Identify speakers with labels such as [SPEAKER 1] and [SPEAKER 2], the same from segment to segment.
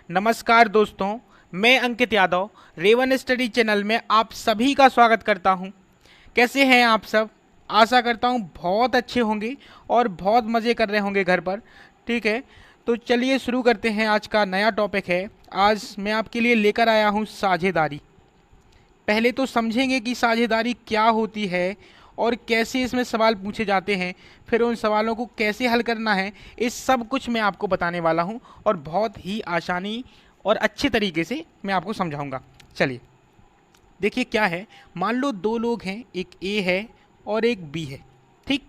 [SPEAKER 1] नमस्कार दोस्तों, मैं Ankit Yadav Raven study channel में आप सभी का स्वागत करता हूं। कैसे हैं आप सब? आशा करता हूं बहुत अच्छे होंगे और बहुत मज़े कर रहे होंगे घर पर। ठीक है, तो चलिए शुरू करते हैं। आज का नया टॉपिक है। आज मैं आपके लिए लेकर आया हूं साझेदारी। पहले तो समझेंगे कि साझेदारी क्या होती है और कैसे इसमें सवाल पूछे जाते हैं, फिर उन सवालों को कैसे हल करना है, इस सब कुछ मैं आपको बताने वाला हूं और बहुत ही आसानी और अच्छे तरीके से मैं आपको समझाऊंगा। चलिए देखिए क्या है। मान लो दो लोग हैं, एक ए है और एक बी है। ठीक,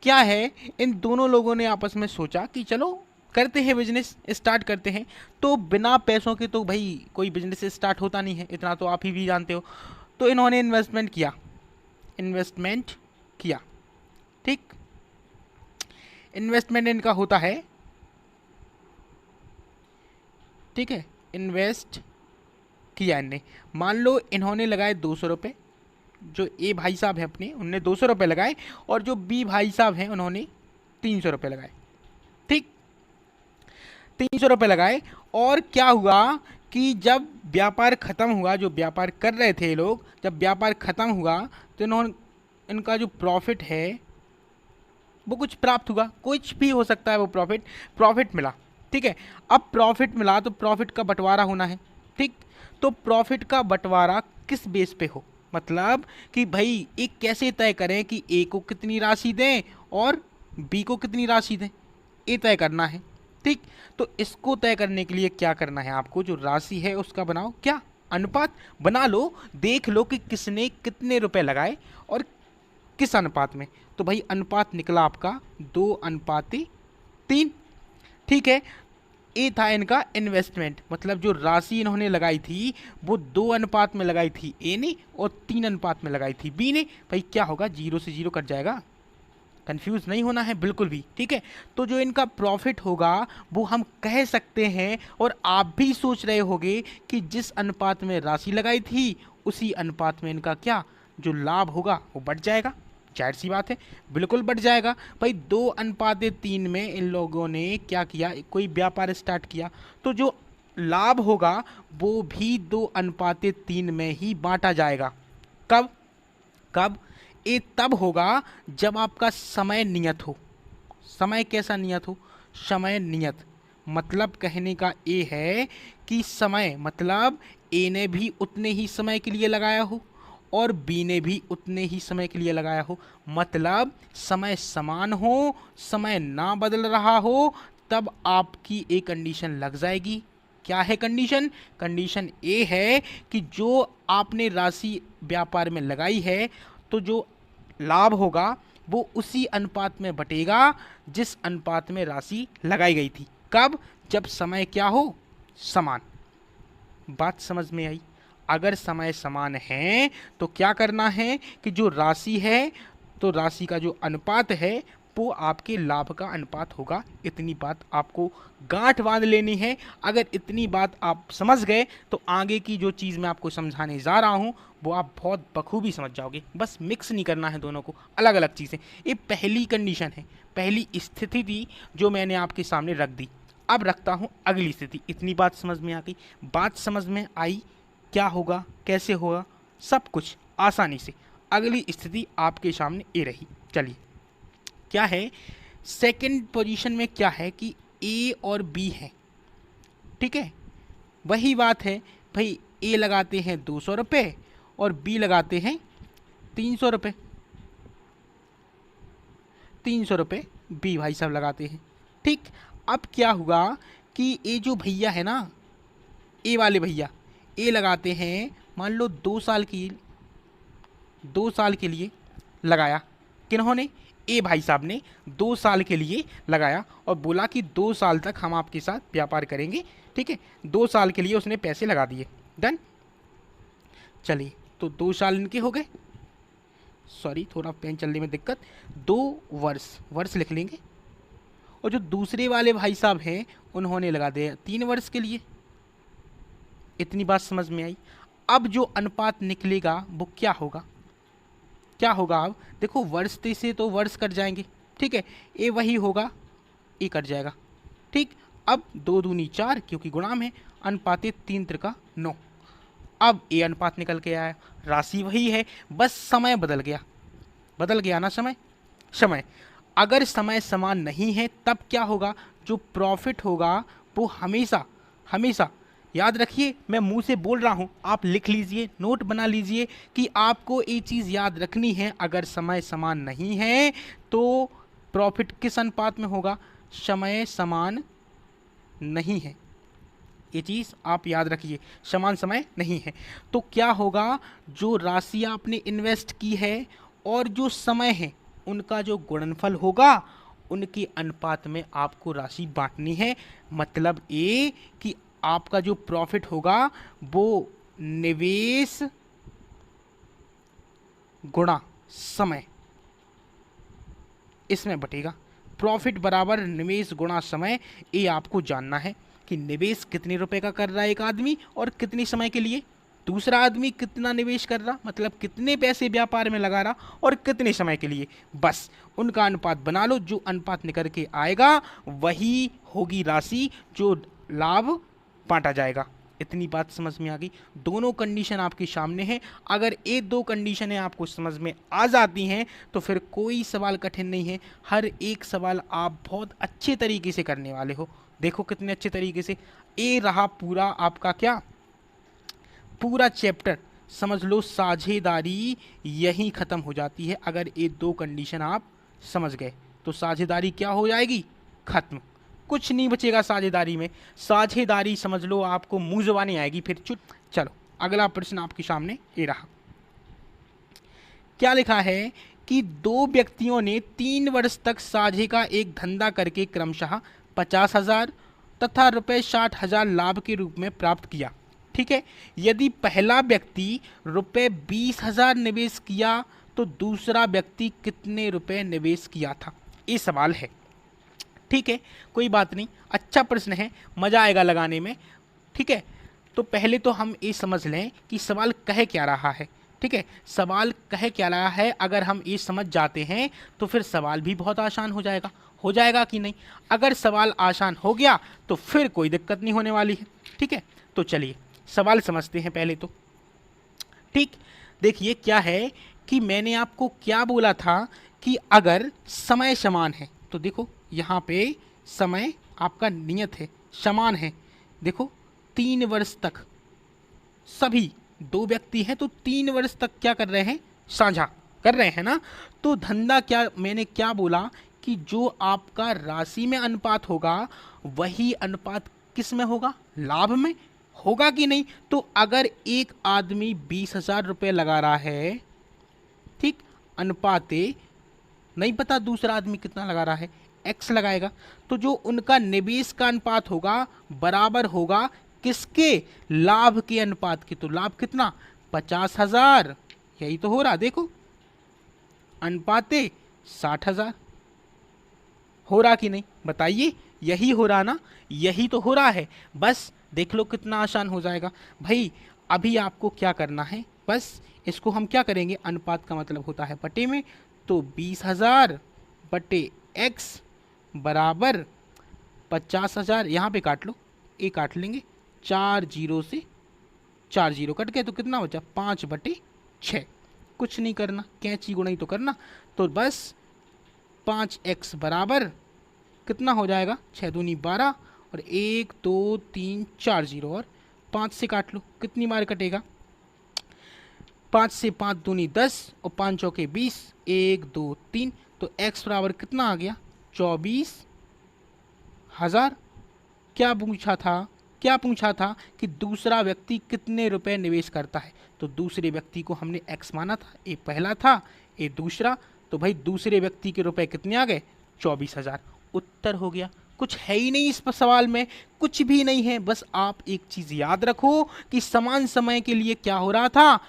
[SPEAKER 1] क्या है, इन दोनों लोगों ने आपस में सोचा कि चलो करते हैं बिजनेस, स्टार्ट करते हैं। तो बिना पैसों के तो भाई कोई बिजनेस स्टार्ट होता नहीं है, इतना तो आप ही भी जानते हो। तो इन्होंने इन्वेस्टमेंट किया। ठीक, इन्वेस्टमेंट इनका होता है, ठीक है, इन्वेस्ट किया इनने। मान लो इन्होंने लगाए 200 रुपये। जो ए भाई साहब हैं अपने, उनने 200 रुपये लगाए और जो बी भाई साहब हैं उन्होंने 300 रुपये लगाए। ठीक, 300 रुपये लगाए और क्या हुआ कि जब व्यापार खत्म हुआ, जो व्यापार कर रहे थे ये लोग, जब व्यापार खत्म हुआ तो इन्होंने, इनका जो प्रॉफिट है वो कुछ प्राप्त हुआ। कुछ भी हो सकता है वो प्रॉफिट मिला। ठीक है, अब प्रॉफिट मिला तो प्रॉफिट का बंटवारा होना है। ठीक, तो प्रॉफिट का बंटवारा किस बेस पे हो, मतलब कि भाई एक कैसे तय करें कि ए को कितनी राशि दें और बी को कितनी राशि दें, ये तय करना है। ठीक, तो इसको तय करने के लिए क्या करना है आपको, जो राशि है उसका बनाओ क्या, अनुपात बना लो। देख लो कि किसने कितने रुपए लगाए और किस अनुपात में। तो भाई अनुपात निकला आपका 2:3। ठीक है, ये था इनका इन्वेस्टमेंट, मतलब जो राशि इन्होंने लगाई थी वो 2 अनुपात में लगाई थी ए ने और 3 अनुपात में लगाई थी बी ने। भाई क्या होगा, 0 से 0 कट जाएगा। कंफ्यूज नहीं होना है बिल्कुल भी। ठीक है, तो जो इनका प्रॉफिट होगा वो हम कह सकते हैं, और आप भी सोच रहे होंगे कि जिस अनुपात में राशि लगाई थी उसी अनुपात में इनका क्या, जो लाभ होगा वो बढ़ जाएगा। जाहिर सी बात है, बिल्कुल बढ़ जाएगा। भाई 2:3 में इन लोगों ने क्या किया, कोई व्यापार स्टार्ट किया, तो जो लाभ होगा वो भी 2:3 में ही बांटा जाएगा। कब कब ये तब होगा जब आपका समय नियत हो। समय कैसा नियत हो, समय नियत मतलब कहने का ये है कि समय मतलब ए ने भी उतने ही समय के लिए लगाया हो और बी ने भी उतने ही समय के लिए लगाया हो, मतलब समय समान हो, समय ना बदल रहा हो, तब आपकी एक कंडीशन लग जाएगी। क्या है कंडीशन? कंडीशन ये है कि जो आपने राशि व्यापार में लगाई है, तो जो लाभ होगा वो उसी अनुपात में बटेगा जिस अनुपात में राशि लगाई गई थी। कब? जब समय क्या हो, समान। बात समझ में आई? अगर समय समान है तो क्या करना है कि जो राशि है, तो राशि का जो अनुपात है वो आपके लाभ का अनुपात होगा। इतनी बात आपको गांठ बांध लेनी है। अगर इतनी बात आप समझ गए तो आगे की जो चीज़ मैं आपको समझाने जा रहा हूँ वो आप बहुत बखूबी समझ जाओगे। बस मिक्स नहीं करना है दोनों को, अलग अलग चीज़ें। ये पहली कंडीशन है, पहली स्थिति थी जो मैंने आपके सामने रख दी। अब रखता हूँ अगली स्थिति। इतनी बात समझ में आ गई? बात समझ में आई? क्या होगा, कैसे होगा, सब कुछ आसानी से। अगली स्थिति आपके सामने ये रही। चलिए क्या है, सेकंड पोजीशन में क्या है कि ए और बी है। ठीक है, वही बात है भाई, ए लगाते हैं 200 रुपये और बी लगाते हैं 300 रुपये। 300 रुपये बी भाई साहब लगाते हैं। ठीक, अब क्या हुआ कि ये जो भैया है ना, ए वाले भैया, ए लगाते हैं, मान लो 2 साल के लिए लगाया। किन्होंने? ए भाई साहब ने 2 साल के लिए लगाया और बोला कि 2 साल तक हम आपके साथ व्यापार करेंगे। ठीक है, 2 साल के लिए उसने पैसे लगा दिए। डन। चलिए, तो 2 साल इनके हो गए। सॉरी, थोड़ा पेन चलने में दिक्कत। 2 वर्ष, वर्ष लिख लेंगे। और जो दूसरे वाले भाई साहब हैं उन्होंने लगा दिया 3 वर्ष के लिए। इतनी बात समझ में आई? अब जो अनुपात निकलेगा वो क्या होगा, क्या होगा? अब देखो, वर्ष से तो वर्ष कट जाएंगे। ठीक है, ए वही होगा, ए कट जाएगा। ठीक, अब 2 दूनी 4 क्योंकि गुणाम है, अनुपाते 3 त्रिका 9। अब ए अनुपात निकल के आया, राशि वही है, बस समय बदल गया ना समय। अगर समय समान नहीं है तब क्या होगा, जो प्रॉफिट होगा वो हमेशा याद रखिए, मैं मुंह से बोल रहा हूं, आप लिख लीजिए, नोट बना लीजिए कि आपको ये चीज़ याद रखनी है। अगर समय समान नहीं है तो प्रॉफिट किस अनुपात में होगा, समय समान नहीं है, ये चीज़ आप याद रखिए, समान समय नहीं है तो क्या होगा, जो राशि आपने इन्वेस्ट की है और जो समय है उनका जो गुणनफल होगा उनके अनुपात में आपको राशि बांटनी है। मतलब ये कि आपका जो प्रॉफिट होगा वो निवेश गुणा समय इसमें बटेगा। प्रॉफिट बराबर निवेश गुणा समय, ये आपको जानना है कि निवेश कितने रुपए का कर रहा है एक आदमी और कितने समय के लिए, दूसरा आदमी कितना निवेश कर रहा, मतलब कितने पैसे व्यापार में लगा रहा और कितने समय के लिए, बस उनका अनुपात बना लो। जो अनुपात निकल के आएगा वही होगी राशि जो लाभ बांटा जाएगा। इतनी बात समझ में आ गई। दोनों कंडीशन आपके सामने है, अगर ये 2 कंडीशनें आपको समझ में आ जाती हैं तो फिर कोई सवाल कठिन नहीं है, हर एक सवाल आप बहुत अच्छे तरीके से करने वाले हो। देखो कितने अच्छे तरीके से, ये रहा पूरा आपका क्या, पूरा चैप्टर समझ लो, साझेदारी यहीं ख़त्म हो जाती है। अगर ये 2 कंडीशन आप समझ गए तो साझेदारी क्या हो जाएगी, खत्म, कुछ नहीं बचेगा साझेदारी में। साझेदारी समझ लो आपको मुंह जुबानी आएगी फिर चलो अगला प्रश्न आपके सामने ये रहा। क्या लिखा है कि 2 व्यक्तियों ने 3 वर्ष तक साझे का एक धंधा करके क्रमशः 50,000 तथा रुपये 60,000 लाभ के रूप में प्राप्त किया। ठीक है, यदि पहला व्यक्ति रुपये 20,000 निवेश किया तो दूसरा व्यक्ति कितने रुपए निवेश किया था, ये सवाल है। ठीक है, कोई बात नहीं, अच्छा प्रश्न है, मज़ा आएगा लगाने में। ठीक है, तो पहले तो हम ये समझ लें कि सवाल कह क्या रहा है। ठीक है, सवाल कह क्या रहा है, अगर हम ये समझ जाते हैं तो फिर सवाल भी बहुत आसान हो जाएगा कि नहीं। अगर सवाल आसान हो गया तो फिर कोई दिक्कत नहीं होने वाली है। ठीक है, तो चलिए सवाल समझते हैं पहले तो। ठीक, देखिए क्या है कि मैंने आपको क्या बोला था कि अगर समय समान है तो देखो यहाँ पे समय आपका नियत है, समान है। देखो 3 वर्ष तक सभी 2 व्यक्ति हैं तो 3 वर्ष तक क्या कर रहे हैं, साझा कर रहे हैं ना। तो धंधा क्या, मैंने क्या बोला कि जो आपका राशि में अनुपात होगा वही अनुपात किस में होगा, लाभ में होगा कि नहीं। तो अगर एक आदमी 20,000 रुपये लगा रहा है, ठीक, अनुपाते नहीं पता दूसरा आदमी कितना लगा रहा है, एक्स लगाएगा, तो जो उनका निवेश का अनुपात होगा बराबर होगा किसके, लाभ के अनुपात के। तो लाभ कितना, 50,000, यही तो हो रहा, देखो अनुपाते 60,000 हो रहा कि नहीं, बताइए, यही हो रहा ना, यही तो हो रहा है। बस देख लो कितना आसान हो जाएगा भाई। अभी आपको क्या करना है, बस इसको हम क्या करेंगे, अनुपात का मतलब होता है बटे में, तो 20,000 बटे एक्स बराबर 50,000, यहाँ पे काट लो, ये काट लेंगे, 4 जीरो से 4 जीरो कट गए तो कितना बचा, 5/6। कुछ नहीं करना, कैंची गुणा ही तो करना, तो बस 5x बराबर कितना हो जाएगा, 6 दूनी 12 और 1 2 3 4 जीरो, और 5 से काट लो, कितनी बार कटेगा, 5 से 5 दूनी 10 और 5 चौके 20, 1 2 3, तो x बराबर कितना आ गया, 24,000। क्या पूछा था कि दूसरा व्यक्ति कितने रुपए निवेश करता है, तो दूसरे व्यक्ति को हमने x माना था, ये पहला था, ये दूसरा, तो भाई दूसरे व्यक्ति के रुपए कितने आ गए, 24,000। उत्तर हो गया, कुछ है ही नहीं इस सवाल में, कुछ भी नहीं है। बस आप एक चीज याद रखो कि समान समय के लिए क्या हो रहा था,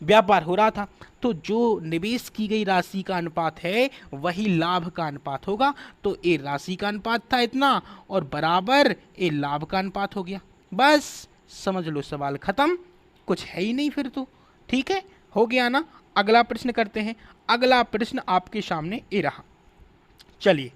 [SPEAKER 1] व्यापार हो रहा था। तो जो निवेश की गई राशि का अनुपात है वही लाभ का अनुपात होगा। तो ये राशि का अनुपात था इतना और बराबर ये लाभ का अनुपात हो गया। बस समझ लो सवाल खत्म, कुछ है ही नहीं फिर तो। ठीक है, हो गया ना। अगला प्रश्न करते हैं। अगला प्रश्न आपके सामने ये रहा। चलिए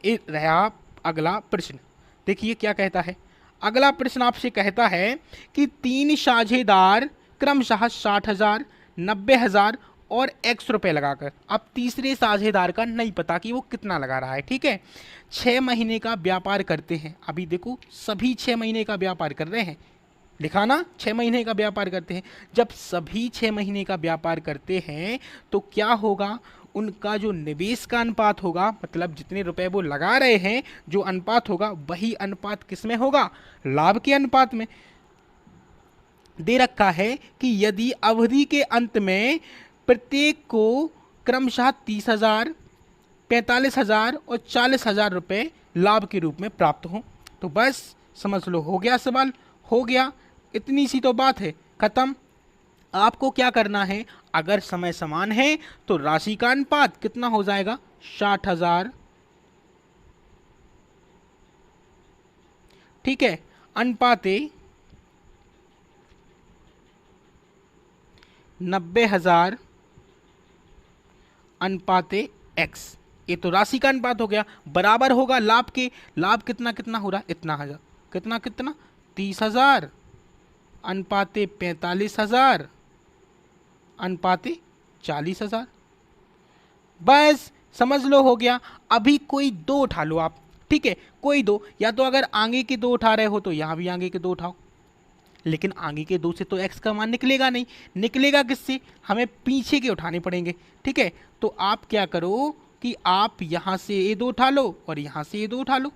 [SPEAKER 1] ये रहा अगला प्रश्न। देखिए क्या कहता है, अगला प्रश्न आपसे कहता है कि 3 साझेदार क्रमशः 60,000, 90,000 और x रुपए लगाकर, अब तीसरे साझेदार का नहीं पता कि वो कितना लगा रहा है, ठीक है। 6 महीने का व्यापार करते हैं, अभी देखो सभी 6 महीने का व्यापार कर रहे हैं, लिखा ना 6 महीने का व्यापार करते हैं। जब सभी 6 महीने का व्यापार करते हैं तो क्या होगा, उनका जो निवेश का अनुपात होगा, मतलब जितने रुपए वो लगा रहे हैं, जो अनुपात होगा वही अनुपात किस में होगा, लाभ के अनुपात में। दे रखा है कि यदि अवधि के अंत में प्रत्येक को क्रमशः 30,000, 45,000 और 40,000 रुपये लाभ के रूप में प्राप्त हो, तो बस समझ लो हो गया सवाल, हो गया, इतनी सी तो बात है, खत्म। आपको क्या करना है, अगर समय समान है तो राशि का अनुपात कितना हो जाएगा, 60,000, ठीक है, अनुपाते 90,000 अनुपाते x, ये तो राशि का अनुपात हो गया, बराबर होगा लाभ के, लाभ कितना कितना हो रहा है, इतना हजार, कितना कितना 30,000 अनुपाते 45,000 अनुपाते 40,000, बस समझ लो हो गया। अभी कोई दो उठा लो आप, ठीक है, कोई दो, या तो अगर आगे के दो उठा रहे हो तो यहाँ भी आगे के दो उठाओ, लेकिन आगे के दो से तो x का मान निकलेगा नहीं, निकलेगा किससे, हमें पीछे के उठाने पड़ेंगे, ठीक है। तो आप क्या करो कि आप यहाँ से ये दो उठा लो और यहाँ से ये दो उठा लो,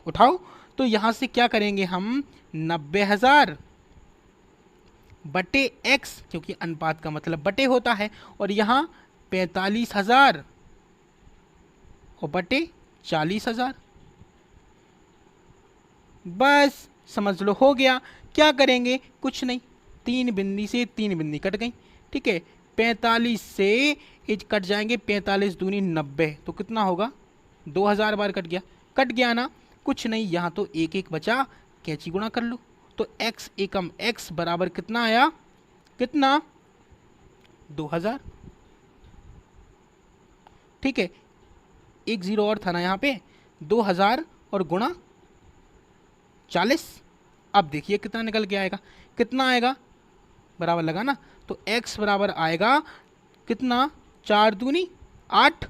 [SPEAKER 1] उठाओ, तो यहाँ से क्या करेंगे हम, 90,000 बटे x, क्योंकि अनुपात का मतलब बटे होता है, और यहाँ 45,000 और बटे 40,000, बस समझ लो हो गया। क्या करेंगे, कुछ नहीं, 3 बिंदी से 3 बिंदी कट गई, ठीक है, 45 से इज कट जाएंगे, 45 दूनी 90, तो कितना होगा, 2000 बार कट गया ना, कुछ नहीं, यहाँ तो एक एक बचा, कैंची गुणा कर लो, तो x एकम x बराबर कितना आया, कितना 2000, ठीक है, एक जीरो और था ना यहाँ पे, 2000 और गुणा 40, अब देखिए कितना निकल के आएगा, कितना आएगा, बराबर लगा ना, तो x बराबर आएगा कितना, 4 दूनी 8,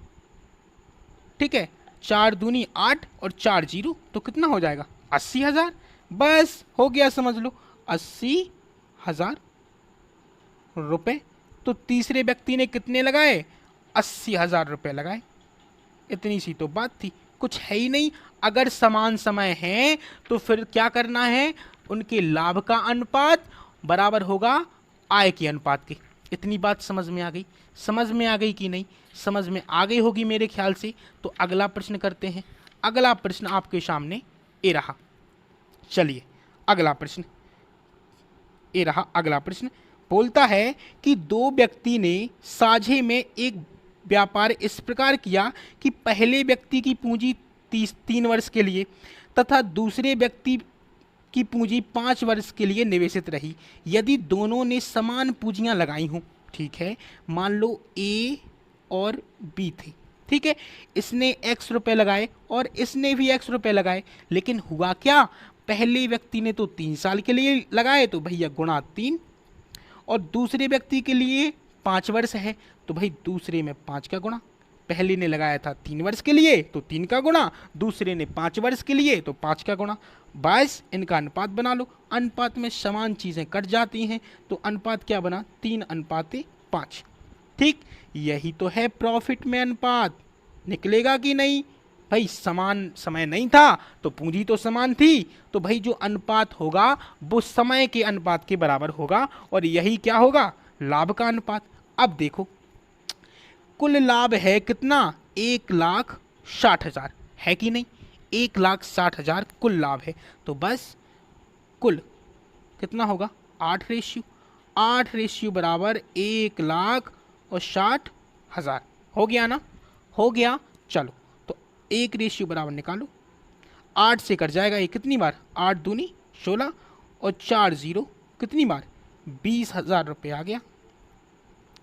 [SPEAKER 1] ठीक है, 4 दूनी 8 और 4 जीरो, तो कितना हो जाएगा, 80,000, बस हो गया, समझ लो 80,000 रुपये। तो तीसरे व्यक्ति ने कितने लगाए, 80,000 रुपये लगाए, इतनी सी तो बात थी, कुछ है ही नहीं। अगर समान समय है तो फिर क्या करना है, उनके लाभ का अनुपात बराबर होगा आय के अनुपात के। इतनी बात समझ में आ गई, समझ में आ गई कि नहीं, समझ में आ गई होगी मेरे ख्याल से। तो अगला प्रश्न करते हैं, अगला प्रश्न आपके सामने ये रहा, चलिए अगला प्रश्न ये रहा। अगला प्रश्न बोलता है कि दो व्यक्ति ने साझे में एक व्यापार इस प्रकार किया कि पहले व्यक्ति की पूंजी 3 वर्ष के लिए तथा दूसरे व्यक्ति की पूंजी 5 वर्ष के लिए निवेशित रही। यदि दोनों ने समान पूंजियां लगाई हों, ठीक है, मान लो ए और बी थे, ठीक है, इसने x रुपए लगाए और इसने भी x रुपए लगाए, लेकिन हुआ क्या, पहले व्यक्ति ने तो 3 साल के लिए लगाए तो भैया गुणा 3, और दूसरे व्यक्ति के लिए 5 वर्ष है तो भाई दूसरे में 5 का गुणा, पहले ने लगाया था 3 वर्ष के लिए तो 3 का गुणा, दूसरे ने 5 वर्ष के लिए तो 5 का गुणा, बस इनका अनुपात बना लो। अनुपात में समान चीज़ें कट जाती हैं तो अनुपात क्या बना, 3:5, ठीक, यही तो है प्रॉफिट में अनुपात, निकलेगा कि नहीं भाई, समान समय नहीं था तो पूंजी तो समान थी, तो भाई जो अनुपात होगा वो समय के अनुपात के बराबर होगा, और यही क्या होगा, लाभ का अनुपात। अब देखो कुल लाभ है कितना, 1,60,000 है कि नहीं, 1,60,000 कुल लाभ है, तो बस कुल कितना होगा, 8 रेशियो बराबर 1,60,000, हो गया ना, हो गया। चलो तो 1 रेशियो बराबर निकालो, 8 से कट जाएगा ये कितनी बार, 8 दूनी 16 और 4 जीरो कितनी बार, 20,000 रुपये आ गया।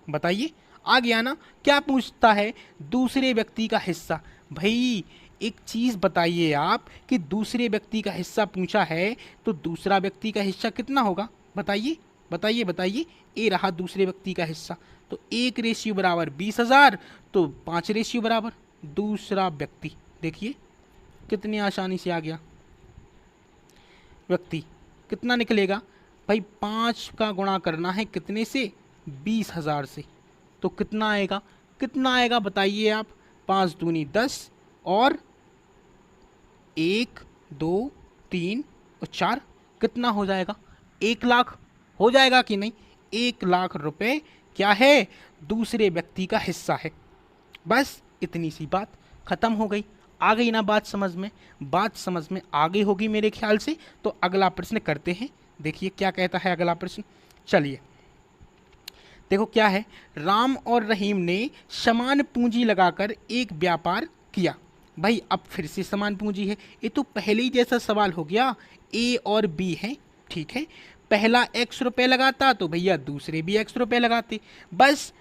[SPEAKER 1] बताइए आ गया ना। क्या पूछता है, दूसरे व्यक्ति का हिस्सा, भाई एक चीज बताइए आप कि दूसरे व्यक्ति का हिस्सा पूछा है तो दूसरा व्यक्ति का हिस्सा कितना होगा? बताइए बताइए बताइए। ए रहा दूसरे व्यक्ति का हिस्सा, तो 1 बराबर 20,000, तो 5 बराबर दूसरा व्यक्ति। देखिए कितनी आसानी से आ गया। व्यक्ति कितना निकलेगा भाई? 5 का गुणा करना है कितने से? 20,000 से। तो कितना आएगा? कितना आएगा बताइए आप? 5 दूनी 10 और 1 2 3 और 4 कितना हो जाएगा? 1 लाख हो जाएगा कि नहीं? 1 लाख रुपए क्या है? दूसरे व्यक्ति का हिस्सा है। बस इतनी सी बात खत्म हो गई। आ गई ना बात समझ में? बात समझ में आ गई होगी मेरे ख्याल से। तो अगला प्रश्न करते हैं। देखिए क्या कहता है अगला प्रश्न। चलिए देखो क्या है। राम और रहीम ने समान पूंजी लगाकर एक व्यापार किया। भाई अब फिर से समान पूंजी है, ये तो पहले ही जैसा सवाल हो गया। ए और बी है, ठीक है। पहला x रुपए लगाता तो भैया दूसरे भी x रुपए लगाते। बस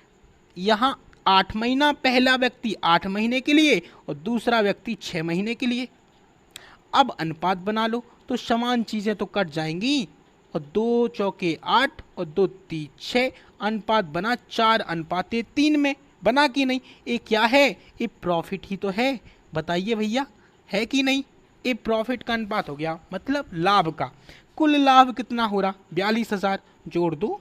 [SPEAKER 1] यहाँ 8 महीना, पहला व्यक्ति 8 महीने के लिए और दूसरा व्यक्ति 6 महीने के लिए। अब अनुपात बना लो तो समान चीज़ें तो कट जाएंगी, और 2 चौके 8 और 2 3 6, अनुपात बना 4:3 में। बना कि नहीं? ये क्या है? ये प्रॉफिट ही तो है। बताइए भैया है कि नहीं? ये प्रॉफिट का अनुपात हो गया, मतलब लाभ का। कुल लाभ कितना हो रहा? 42,000। जोड़ दो,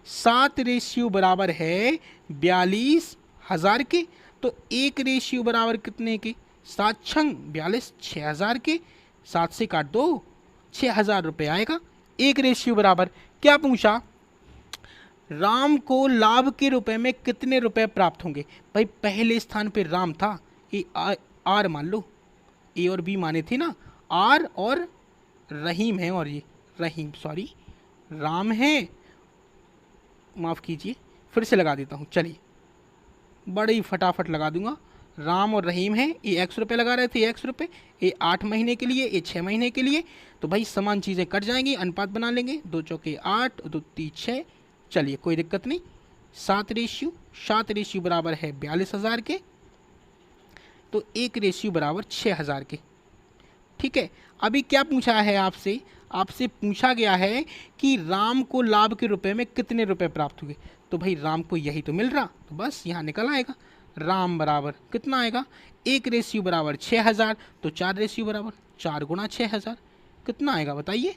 [SPEAKER 1] 7 बराबर है 42,000 के। तो 1 बराबर कितने के? 7 छंग 42, 6,000 के। 7 से काट दो, 6,000 रुपये आएगा। 1 बराबर क्या पूछा? राम को लाभ के रुपए में कितने रुपए प्राप्त होंगे? भाई पहले स्थान पे राम था, ये आर मान लो, ए और बी माने थे ना, आर और रहीम है, और ये रहीम सॉरी राम है, माफ़ कीजिए फिर से लगा देता हूँ। चलिए बड़े ही फटाफट लगा दूंगा। राम और रहीम है, ये x रुपये लगा रहे थे, x रुपये, ये 8 महीने के लिए, ये 6 महीने के लिए। तो भाई समान चीज़ें कट जाएंगी, अनुपात बना लेंगे। 2 चौके 8 और 2 3 6। चलिए कोई दिक्कत नहीं। 7 बराबर है 42,000 के, तो 1 बराबर 6,000 के। ठीक है। अभी क्या पूछा है आपसे? आपसे पूछा गया है कि राम को लाभ के रुपए में कितने रुपए प्राप्त हुए। तो भाई राम को यही तो मिल रहा, तो बस यहाँ निकल आएगा। राम बराबर कितना आएगा? 1 बराबर 6,000, तो 4 बराबर 4 गुणा 6,000 कितना आएगा बताइए?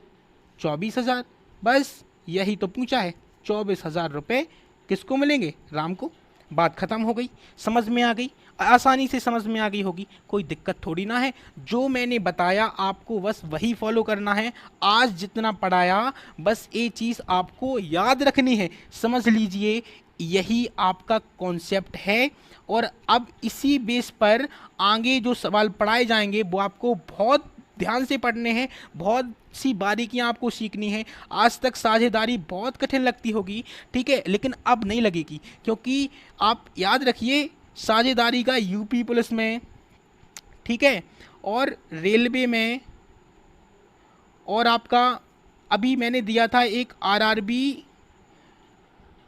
[SPEAKER 1] 24,000। बस यही तो पूछा है। 24,000 रुपये किसको मिलेंगे? राम को। बात खत्म हो गई, समझ में आ गई, आसानी से समझ में आ गई होगी, कोई दिक्कत थोड़ी ना है। जो मैंने बताया आपको बस वही फॉलो करना है। आज जितना पढ़ाया बस ये चीज़ आपको याद रखनी है, समझ लीजिए यही आपका कॉन्सेप्ट है। और अब इसी बेस पर आगे जो सवाल पढ़ाए जाएंगे वो आपको बहुत ध्यान से पढ़ने हैं, बहुत सी बारीकियां आपको सीखनी है। आज तक साझेदारी बहुत कठिन लगती होगी, ठीक है, लेकिन अब नहीं लगेगी, क्योंकि आप याद रखिए साझेदारी का यूपी पुलिस में, ठीक है, और रेलवे में, और आपका अभी मैंने दिया था एक आरआरबी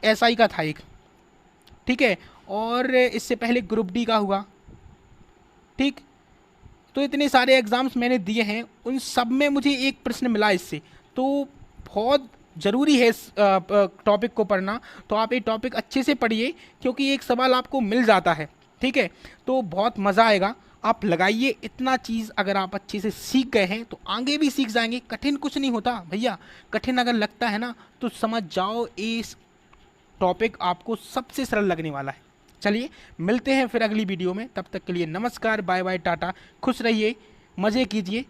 [SPEAKER 1] एसआई का था एक, ठीक है, और इससे पहले ग्रुप डी का हुआ, ठीक। तो इतने सारे एग्ज़ाम्स मैंने दिए हैं, उन सब में मुझे एक प्रश्न मिला इससे। तो बहुत ज़रूरी है इस टॉपिक को पढ़ना। तो आप ये टॉपिक अच्छे से पढ़िए, क्योंकि एक सवाल आपको मिल जाता है, ठीक है। तो बहुत मज़ा आएगा, आप लगाइए। इतना चीज़ अगर आप अच्छे से सीख गए हैं तो आगे भी सीख जाएंगे। कठिन कुछ नहीं होता भैया, कठिन अगर लगता है ना तो समझ जाओ इस टॉपिक आपको सबसे सरल लगने वाला है। चलिए मिलते हैं फिर अगली वीडियो में, तब तक के लिए नमस्कार, बाय बाय, टाटा, खुश रहिए, मज़े कीजिए।